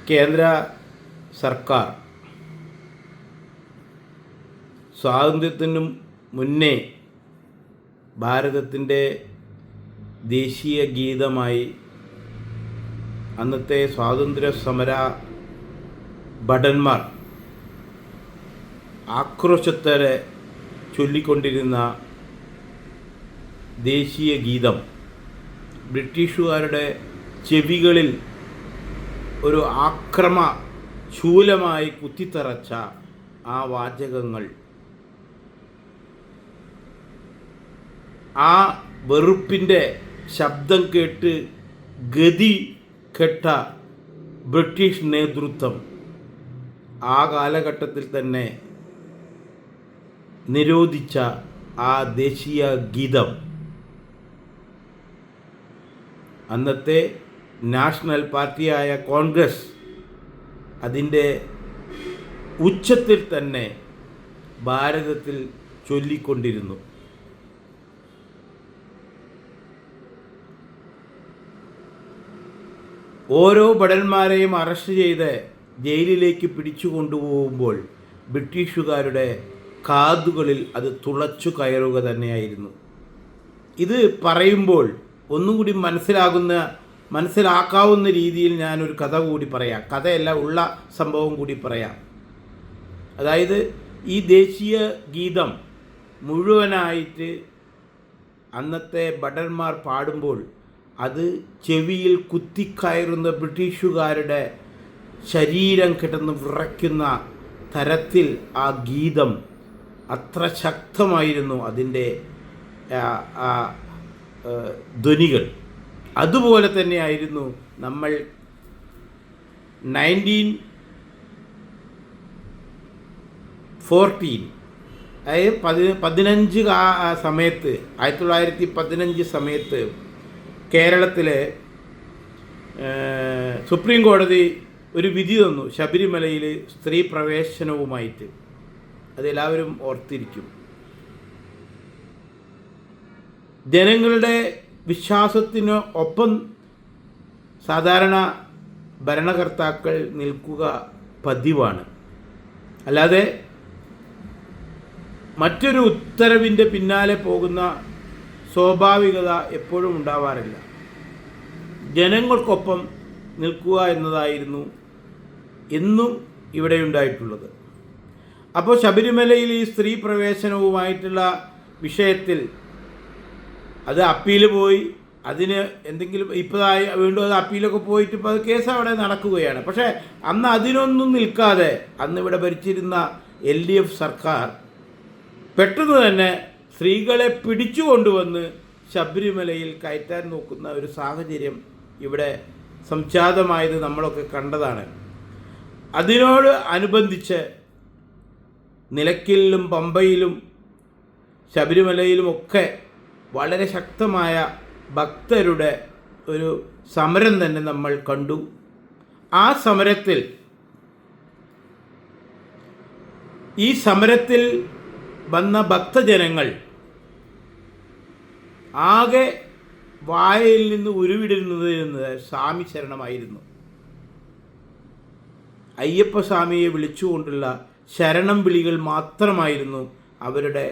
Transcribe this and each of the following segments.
കേന്ദ്ര സർക്കാർ സ്വാതന്ത്ര്യത്തിനു മുന്നേ ഭാരതത്തിൻ്റെ ദേശീയ ഗീതമായി അന്നത്തെ സ്വാതന്ത്ര്യ സമര ഭടന്മാർ ആക്രോശത്തോടെ ചൊല്ലിക്കൊണ്ടിരുന്ന ദേശീയ ഗീതം ബ്രിട്ടീഷുകാരുടെ ചെവികളിൽ ഒരു ആക്രമ ശൂലമായി കുത്തിത്തറച്ച ആ വാചകങ്ങൾ, ആ വെറുപ്പിൻ്റെ ശബ്ദം കേട്ട് ഗതി കെട്ട ബ്രിട്ടീഷ് നേതൃത്വം ആ കാലഘട്ടത്തിൽ തന്നെ നിരോധിച്ച ആ ദേശീയ ഗീതം അന്നത്തെ നാഷണൽ പാർട്ടിയായ കോൺഗ്രസ് അതിൻ്റെ ഉച്ചത്തിൽ തന്നെ ഭാരതത്തിൽ ചൊല്ലിക്കൊണ്ടിരുന്നു. ഓരോ ഭടന്മാരെയും അറസ്റ്റ് ചെയ്ത് ജയിലിലേക്ക് പിടിച്ചു കൊണ്ടുപോകുമ്പോൾ ബ്രിട്ടീഷുകാരുടെ കാതുകളിൽ അത് തുളച്ചു കയറുക തന്നെയായിരുന്നു. ഇത് പറയുമ്പോൾ ഒന്നും കൂടി മനസ്സിലാക്കാവുന്ന രീതിയിൽ ഞാനൊരു കഥ കൂടി പറയാം. കഥയല്ല, ഉള്ള സംഭവം കൂടി പറയാം. അതായത് ഈ ദേശീയ ഗീതം മുഴുവനായിട്ട് അന്നത്തെ ഭടന്മാർ പാടുമ്പോൾ അത് ചെവിയിൽ കുത്തിക്കയറുന്ന ബ്രിട്ടീഷുകാരുടെ ശരീരം കിടന്ന് വിറയ്ക്കുന്ന തരത്തിൽ ആ ഗീതം അത്ര ശക്തമായിരുന്നു അതിൻ്റെ ധ്വനികൾ. അതുപോലെ തന്നെയായിരുന്നു നമ്മൾ 1914 അതായത് 15 സമയത്ത് 1915 സമയത്ത് കേരളത്തിലെ സുപ്രീം കോടതി ഒരു വിധി തന്നു ശബരിമലയിൽ സ്ത്രീ പ്രവേശനവുമായിട്ട്. അതെല്ലാവരും ഓർത്തിരിക്കും. ജനങ്ങളുടെ വിശ്വാസത്തിന് ഒപ്പം സാധാരണ ഭരണകർത്താക്കൾ നിൽക്കുക പതിവാണ്. അല്ലാതെ മറ്റൊരു ഉത്തരവിൻ്റെ പിന്നാലെ പോകുന്ന സ്വാഭാവികത എപ്പോഴും ഉണ്ടാവാറില്ല. ജനങ്ങൾക്കൊപ്പം നിൽക്കുക എന്നതായിരുന്നു എന്നും ഇവിടെ ഉണ്ടായിട്ടുള്ളത്. അപ്പോൾ ശബരിമലയിൽ ഈ സ്ത്രീ പ്രവേശനവുമായിട്ടുള്ള വിഷയത്തിൽ അത് അപ്പീൽ പോയി, അതിന് എന്തെങ്കിലും ഇപ്പോഴായി വീണ്ടും അത് അപ്പീലൊക്കെ പോയിട്ട് ഇപ്പോൾ അത് കേസ് അവിടെ നടക്കുകയാണ്. പക്ഷേ അന്ന് അതിനൊന്നും നിൽക്കാതെ അന്നിവിടെ ഭരിച്ചിരുന്ന LDF സർക്കാർ പെട്ടെന്ന് തന്നെ സ്ത്രീകളെ പിടിച്ചു കൊണ്ടുവന്ന് ശബരിമലയിൽ കയറ്റാൻ നോക്കുന്ന ഒരു സാഹചര്യം ഇവിടെ സംജാതമായത് നമ്മളൊക്കെ കണ്ടതാണ്. അതിനോട് അനുബന്ധിച്ച് നിലയ്ക്കലിലും പമ്പയിലും ശബരിമലയിലുമൊക്കെ വളരെ ശക്തമായ ഭക്തരുടെ ഒരു സമരം തന്നെ നമ്മൾ കണ്ടു. ആ സമരത്തിൽ വന്ന ഭക്തജനങ്ങൾ ആകെ വായയിൽ നിന്ന് ഉരുവിടുന്നത് സ്വാമി ശരണമായിരുന്നു. അയ്യപ്പ സ്വാമിയെ വിളിച്ചുകൊണ്ടുള്ള ശരണം വിളികൾ മാത്രമായിരുന്നു അവരുടെ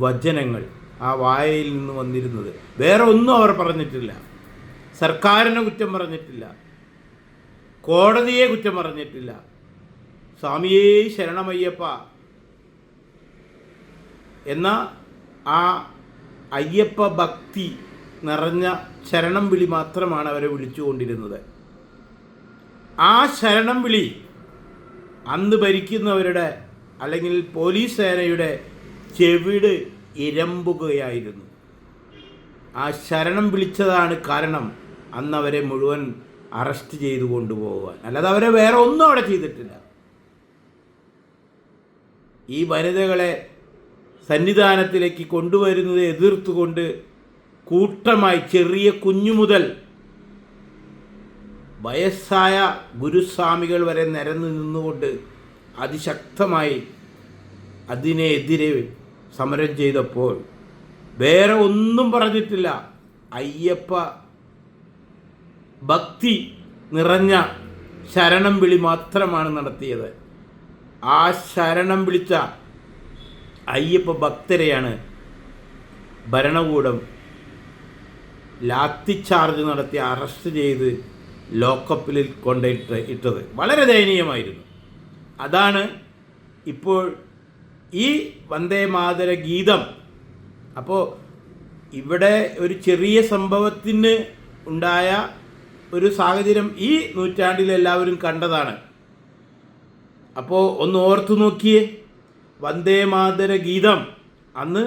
വചനങ്ങൾ ആ വായയിൽ നിന്ന് വന്നിരുന്നത്. വേറെ ഒന്നും അവർ പറഞ്ഞിട്ടില്ല. സർക്കാരിനെ കുറ്റം പറഞ്ഞിട്ടില്ല, കോടതിയെ കുറ്റം പറഞ്ഞിട്ടില്ല. സ്വാമിയേ ശരണമയ്യപ്പ എന്ന ആ അയ്യപ്പ ഭക്തി നിറഞ്ഞ ശരണം വിളി മാത്രമാണ് അവരെ വിളിച്ചുകൊണ്ടിരുന്നത്. ആ ശരണം വിളി അന്ന് ഭരിക്കുന്നവരുടെ അല്ലെങ്കിൽ പോലീസ് സേനയുടെ ചെവിട് ഇരമ്പുകയായിരുന്നു. ആ ശരണം വിളിച്ചതാണ് കാരണം അന്ന് അവരെ മുഴുവൻ അറസ്റ്റ് ചെയ്തു കൊണ്ടുപോകാൻ. അല്ലാതെ അവരെ വേറെ ഒന്നും അവിടെ ചെയ്തിട്ടില്ല. ഈ വനിതകളെ സന്നിധാനത്തിലേക്ക് കൊണ്ടുവരുന്നത് എതിർത്തുകൊണ്ട് കൂട്ടമായി ചെറിയ കുഞ്ഞു മുതൽ വയസ്സായ ഗുരുസ്വാമികൾ വരെ നിരന്നു നിന്നുകൊണ്ട് അതിശക്തമായി അതിനെതിരെ സമരം ചെയ്തപ്പോൾ വേറെ ഒന്നും പറഞ്ഞിട്ടില്ല. അയ്യപ്പ ഭക്തി നിറഞ്ഞ ശരണം വിളി മാത്രമാണ് നടത്തിയത്. ആ ശരണം വിളിച്ച അയ്യപ്പ ഭക്തരെയാണ് ഭരണകൂടം ലാത്തിച്ചാർജ് നടത്തി അറസ്റ്റ് ചെയ്ത് ലോക്കപ്പിൽ ഇട്ടത്. വളരെ ദയനീയമായിരുന്നു. അതാണ് ഇപ്പോൾ ഈ വന്ദേ മാതര ഗീതം. അപ്പോൾ ഇവിടെ ഒരു ചെറിയ സംഭവത്തിന് ഉണ്ടായ ഒരു സാഹചര്യം ഈ നൂറ്റാണ്ടിൽ എല്ലാവരും കണ്ടതാണ്. അപ്പോൾ ഒന്ന് ഓർത്തു നോക്കിയേ, വന്ദേ മാതര ഗീതം അന്ന്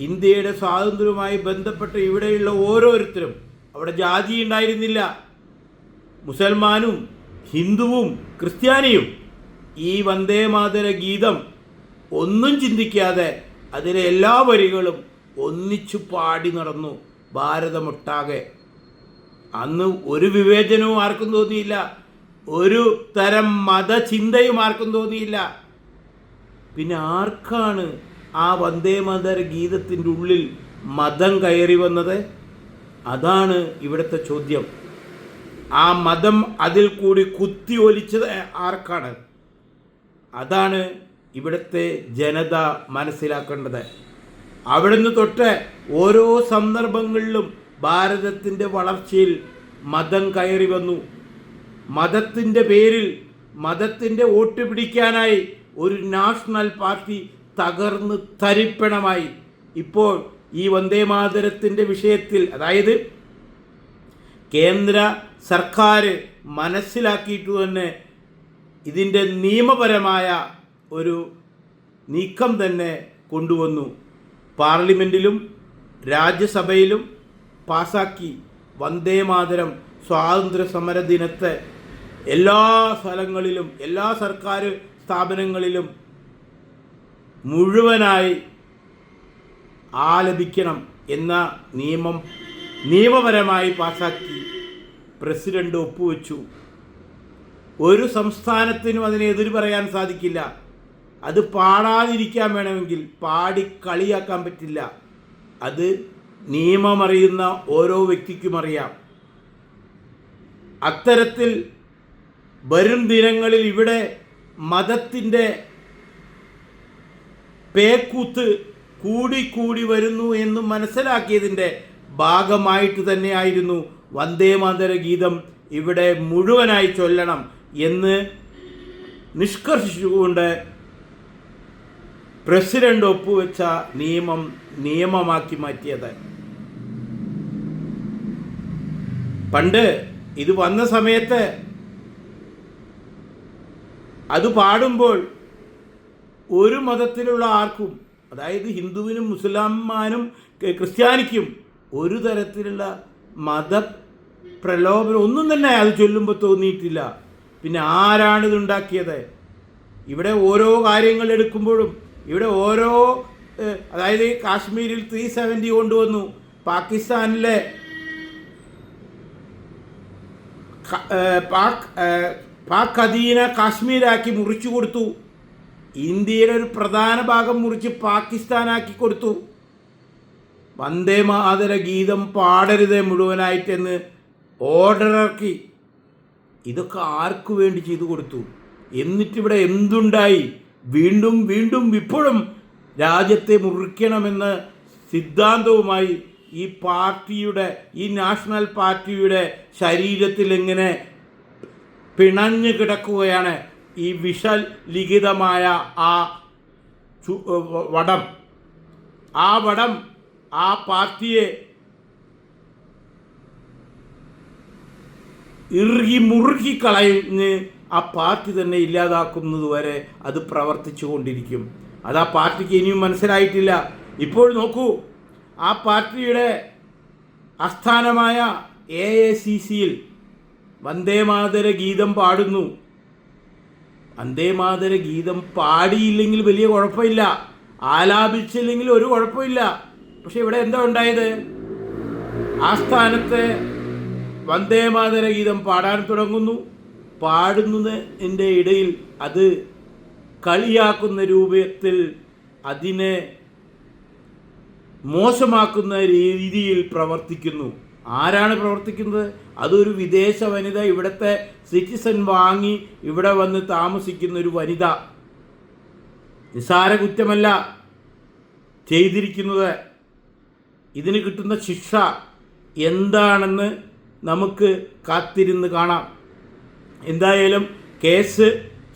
ഇന്ത്യയുടെ സ്വാതന്ത്ര്യവുമായി ബന്ധപ്പെട്ട് ഇവിടെയുള്ള ഓരോരുത്തരും, അവിടെ ജാതി ഉണ്ടായിരുന്നില്ല, മുസൽമാനും ഹിന്ദുവും ക്രിസ്ത്യാനിയും ഈ വന്ദേ മാതര ഗീതം ഒന്നും ചിന്തിക്കാതെ അതിലെ എല്ലാ വരികളും ഒന്നിച്ചു പാടി നടന്നു ഭാരതമൊട്ടാകെ. അന്ന് ഒരു വിവേചനവും ആർക്കും തോന്നിയില്ല, ഒരു തരം മതചിന്തയും ആർക്കും തോന്നിയില്ല. പിന്നെ ആർക്കാണ് ആ വന്ദേ മാതര ഗീതത്തിൻ്റെ ഉള്ളിൽ മതം കയറി വന്നത്? അതാണ് ഇവിടുത്തെ ചോദ്യം. ആ മതം അതിൽ കൂടി കുത്തി ഒലിച്ചത് ആർക്കാണ്? അതാണ് ഇവിടുത്തെ ജനത മനസ്സിലാക്കേണ്ടത്. അവിടുന്ന് തൊട്ട് ഓരോ സന്ദർഭങ്ങളിലും ഭാരതത്തിൻ്റെ വളർച്ചയിൽ മതം കയറി വന്നു. മതത്തിൻ്റെ പേരിൽ, മതത്തിൻ്റെ വോട്ട് പിടിക്കാനായി ഒരു നാഷണൽ പാർട്ടി തകർന്ന് തരിപ്പണമായി. ഇപ്പോൾ ഈ വന്ദേ മാതരത്തിൻ്റെ വിഷയത്തിൽ, അതായത് കേന്ദ്ര സർക്കാർ മനസ്സിലാക്കിയിട്ട് തന്നെ ഇതിൻ്റെ നിയമപരമായ ഒരു നീക്കം തന്നെ കൊണ്ടുവന്നു. പാർലമെൻറ്റിലും രാജ്യസഭയിലും പാസാക്കി വന്ദേ മാതരം സ്വാതന്ത്ര്യ സമര ദിനത്തെ എല്ലാ സ്ഥലങ്ങളിലും, എല്ലാ സർക്കാർ സ്ഥാപനങ്ങളിലും മുഴുവനായി ആലപിക്കണം എന്ന നിയമപരമായി പാസാക്കി പ്രസിഡന്റ് ഒപ്പുവെച്ചു. ഒരു സംസ്ഥാനത്തിനും അതിനെ എതിര് പറയാൻ സാധിക്കില്ല. അത് പാടാതിരിക്കാൻ വേണമെങ്കിൽ പാടി കളിയാക്കാൻ പറ്റില്ല. അത് നിയമമറിയുന്ന ഓരോ വ്യക്തിക്കും അറിയാം. അത്തരത്തിൽ വരും ദിനങ്ങളിൽ ഇവിടെ മതത്തിൻ്റെ പേക്കൂത്ത് കൂടിക്കൂടി വരുന്നു എന്ന് മനസ്സിലാക്കിയതിൻ്റെ ഭാഗമായിട്ട് തന്നെയായിരുന്നു വന്ദേ മാതര ഗീതം ഇവിടെ മുഴുവനായി ചൊല്ലണം എന്ന് നിഷ്കർഷിച്ചുകൊണ്ട് പ്രസിഡന്റ് ഒപ്പുവെച്ച നിയമമാക്കി മാറ്റിയത്. പണ്ട് ഇത് വന്ന സമയത്ത് അത് പാടുമ്പോൾ ഒരു മതത്തിലുള്ള ആർക്കും, അതായത് ഹിന്ദുവിനും മുസ്ലിമാനും ക്രിസ്ത്യാനിക്കും ഒരു തരത്തിലുള്ള മതപ്രലോഭനം ഒന്നും തന്നെ അത് ചൊല്ലുമ്പോൾ തോന്നിയിട്ടില്ല. പിന്നെ ആരാണിതുണ്ടാക്കിയത്? ഇവിടെ ഓരോ കാര്യങ്ങൾ എടുക്കുമ്പോഴും ഇവിടെ ഓരോ, അതായത് കാശ്മീരിൽ 370 കൊണ്ടുവന്നു, പാകിസ്ഥാനിലെ പാക് അധീന കാശ്മീരാക്കി മുറിച്ചു കൊടുത്തു, ഇന്ത്യയുടെ ഒരു പ്രധാന ഭാഗം മുറിച്ച് പാകിസ്ഥാനാക്കി കൊടുത്തു. വന്ദേ മാതര ഗീതം പാടരുത് മുഴുവനായിട്ടെന്ന് ഓർഡർ ഇറക്കി. ഇതൊക്കെ ആർക്കു വേണ്ടി ചെയ്തു കൊടുത്തു? എന്നിട്ടിവിടെ എന്തുണ്ടായി? വീണ്ടും വീണ്ടും ഇപ്പോഴും രാജ്യത്തെ മുറിക്കണമെന്ന സിദ്ധാന്തവുമായി ഈ പാർട്ടിയുടെ, ഈ നാഷണൽ പാർട്ടിയുടെ ശരീരത്തിൽ ഇങ്ങനെ പിണഞ്ഞു കിടക്കുകയാണ് ഈ വിഷലിഖിതമായ ആ വടം. ആ വടം ആ പാർട്ടിയെ മുറുക്കിക്കളഞ്ഞ് ആ പാർട്ടി തന്നെ ഇല്ലാതാക്കുന്നത് വരെ അത് പ്രവർത്തിച്ചു കൊണ്ടിരിക്കും. അത് ആ പാർട്ടിക്ക് ഇനിയും മനസ്സിലായിട്ടില്ല. ഇപ്പോൾ നോക്കൂ, ആ പാർട്ടിയുടെ ആസ്ഥാനമായ AICCയിൽ വന്ദേ മാതര ഗീതം പാടുന്നു. വന്ദേ മാതര ഗീതം പാടിയില്ലെങ്കിൽ വലിയ കുഴപ്പമില്ല, ആലാപിച്ചില്ലെങ്കിൽ ഒരു കുഴപ്പമില്ല. പക്ഷെ ഇവിടെ എന്താ ഉണ്ടായത്? ആസ്ഥാനത്തെ വന്ദേ മാതര ഗീതം പാടാൻ തുടങ്ങുന്നു. പാടുന്നതിൻ്റെ ഇടയിൽ അത് കളിയാക്കുന്ന രൂപത്തിൽ, അതിനെ മോശമാക്കുന്ന രീതിയിൽ പ്രവർത്തിക്കുന്നു. ആരാണ് പ്രവർത്തിക്കുന്നത്? അതൊരു വിദേശ വനിത, ഇവിടുത്തെ സിറ്റിസൺ വാങ്ങി ഇവിടെ വന്ന് താമസിക്കുന്ന ഒരു വനിത. നിസ്സാര കുറ്റമല്ല ചെയ്തിരിക്കുന്നത്. ഇതിന് കിട്ടുന്ന ശിക്ഷ എന്താണെന്ന് നമുക്ക് കാത്തിരുന്ന് കാണാം. എന്തായാലും കേസ്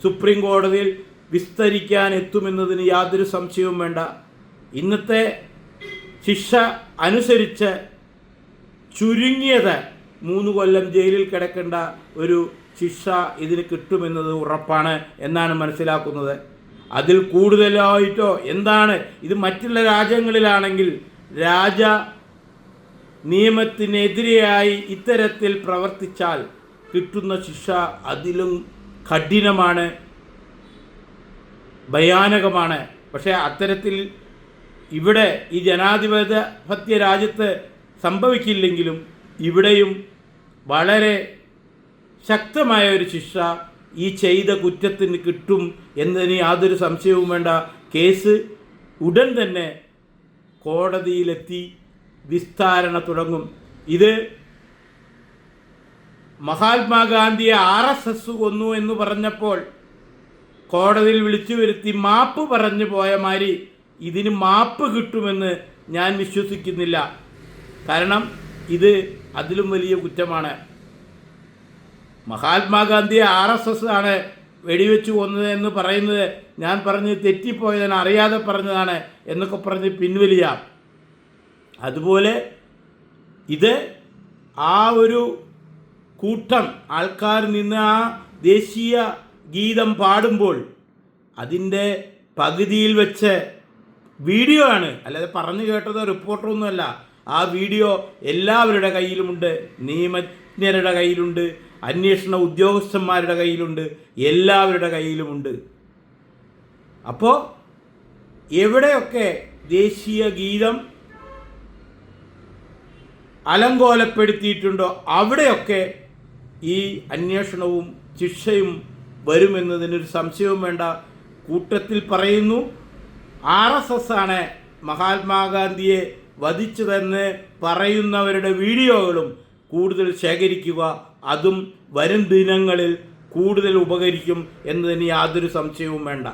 സുപ്രീം കോടതിയിൽ വിസ്തരിക്കാൻ എത്തുമെന്നതിന് യാതൊരു സംശയവും വേണ്ട. ഇന്നത്തെ ശിക്ഷ അനുസരിച്ച് ചുരുങ്ങിയത് 3 കൊല്ലം ജയിലിൽ കിടക്കേണ്ട ഒരു ശിക്ഷ ഇതിന് കിട്ടുമെന്നത് ഉറപ്പാണ് എന്നാണ് മനസ്സിലാക്കുന്നത്. അതിൽ കൂടുതലായിട്ടോ എന്താണ് ഇത്? മറ്റുള്ള രാജ്യങ്ങളിലാണെങ്കിൽ രാജ നിയമത്തിനെതിരെയായി ഇത്തരത്തിൽ പ്രവർത്തിച്ചാൽ കിട്ടുന്ന ശിക്ഷ അതിലും കഠിനമാണ്, ഭയാനകമാണ്. പക്ഷേ അത്തരത്തിൽ ഇവിടെ ഈ ജനാധിപത്യ രാജ്യത്ത് സംഭവിക്കില്ലെങ്കിലും ഇവിടെയും വളരെ ശക്തമായ ഒരു ശിക്ഷ ഈ ചെയ്ത കുറ്റത്തിന് കിട്ടും എന്നതിന് യാതൊരു സംശയവും വേണ്ട. കേസ് ഉടൻ തന്നെ കോടതിയിലെത്തി വിസ്താരണ തുടങ്ങും. ഇത് മഹാത്മാഗാന്ധിയെ RSS കൊന്നു എന്ന് പറഞ്ഞപ്പോൾ കോടതിയിൽ വിളിച്ചു വരുത്തി മാപ്പ് പറഞ്ഞു പോയ മാതിരി ഇതിന് മാപ്പ് കിട്ടുമെന്ന് ഞാൻ വിശ്വസിക്കുന്നില്ല. കാരണം ഇത് അതിലും വലിയ കുറ്റമാണ്. മഹാത്മാഗാന്ധിയെ RSS ആണ് വെടിവെച്ച് കൊന്നത് എന്ന് പറയുന്നത് ഞാൻ പറഞ്ഞ് തെറ്റിപ്പോയതാണ്, അറിയാതെ പറഞ്ഞതാണ് എന്നൊക്കെ പറഞ്ഞ് പിൻവലിയാം. അതുപോലെ ഇത് ആ ഒരു കൂട്ടം ആൾക്കാർ നിന്ന് ആ ദേശീയ ഗീതം പാടുമ്പോൾ അതിൻ്റെ പകുതിയിൽ വെച്ച് വീഡിയോ ആണ്, അല്ലാതെ പറഞ്ഞു കേട്ടതോ റിപ്പോർട്ടറൊന്നുമല്ല. ആ വീഡിയോ എല്ലാവരുടെ കയ്യിലുമുണ്ട്, നിയമജ്ഞരുടെ കയ്യിലുണ്ട്, അന്വേഷണ ഉദ്യോഗസ്ഥന്മാരുടെ കയ്യിലുണ്ട്, എല്ലാവരുടെ കയ്യിലുമുണ്ട്. അപ്പോൾ എവിടെയൊക്കെ ദേശീയ ഗീതം അലങ്കോലപ്പെടുത്തിയിട്ടുണ്ടോ അവിടെയൊക്കെ ഈ അന്വേഷണവും ശിക്ഷയും വരുമെന്നതിനൊരു സംശയവും വേണ്ട. കൂട്ടത്തിൽ പറയുന്നു, RSS ആണ് മഹാത്മാഗാന്ധിയെ വധിച്ചതെന്ന് പറയുന്നവരുടെ വീഡിയോകളും കൂടുതൽ ശേഖരിക്കുക. അതും വരും ദിനങ്ങളിൽ കൂടുതൽ ഉപകരിക്കും എന്നതിന് യാതൊരു സംശയവും വേണ്ട.